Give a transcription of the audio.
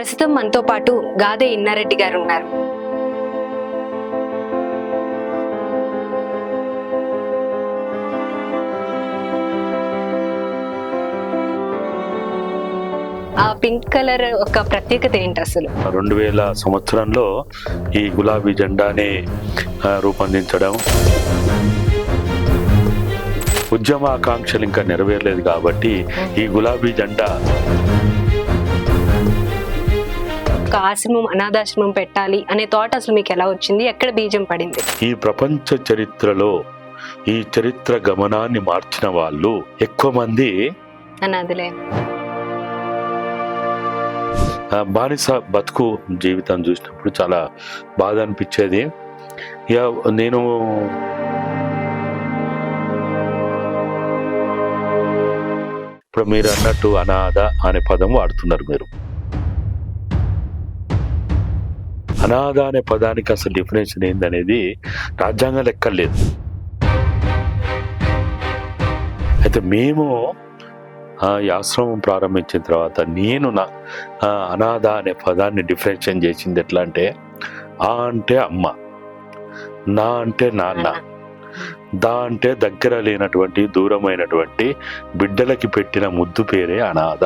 ప్రస్తుతం మనతో పాటు గాదే ఇన్నారెడ్డి గారు ఉన్నారు. ఆ పింక్ కలర్ ఒక ప్రత్యేకత ఏంటి అసలు? 2000 సంవత్సరంలో ఈ గులాబీ జెండాని రూపొందించడం, ఉద్యమాకాంక్షలు ఇంకా నెరవేరలేదు కాబట్టి ఈ గులాబీ జెండా ఒక ఆశ్రమం, అనాథాశ్రమం పెట్టాలి అనే థాట్ అసలు మీకు ఎలా వచ్చింది? ఎక్కడ బీజం పడింది? ఈ ప్రపంచ చరిత్రలో ఈ చరిత్ర గమనాన్ని మార్చిన వాళ్ళు ఎక్కువ మంది అనాథలే. బానిస బతుకు జీవితం చూసినప్పుడు చాలా బాధ అనిపించేది. ఇక నేను ఇప్పుడు మీరు అన్నట్టు అనాథ అనే పదం వాడుతున్నారు. మీరు అనాథ అనే పదానికి అసలు డెఫినేషన్ ఏందనేది రాజ్యాంగం లెక్కలేదు. అయితే మేము ఈ ఆశ్రమం ప్రారంభించిన తర్వాత నేను నా అనాథ అనే పదాన్ని డిఫరెన్షియేట్ చేసింది ఎట్లా అంటే, ఆ అంటే అమ్మ, నా అంటే నాన్న, దా అంటే దగ్గర లేనటువంటి దూరమైనటువంటి బిడ్డలకి పెట్టిన ముద్దు పేరే అనాథ.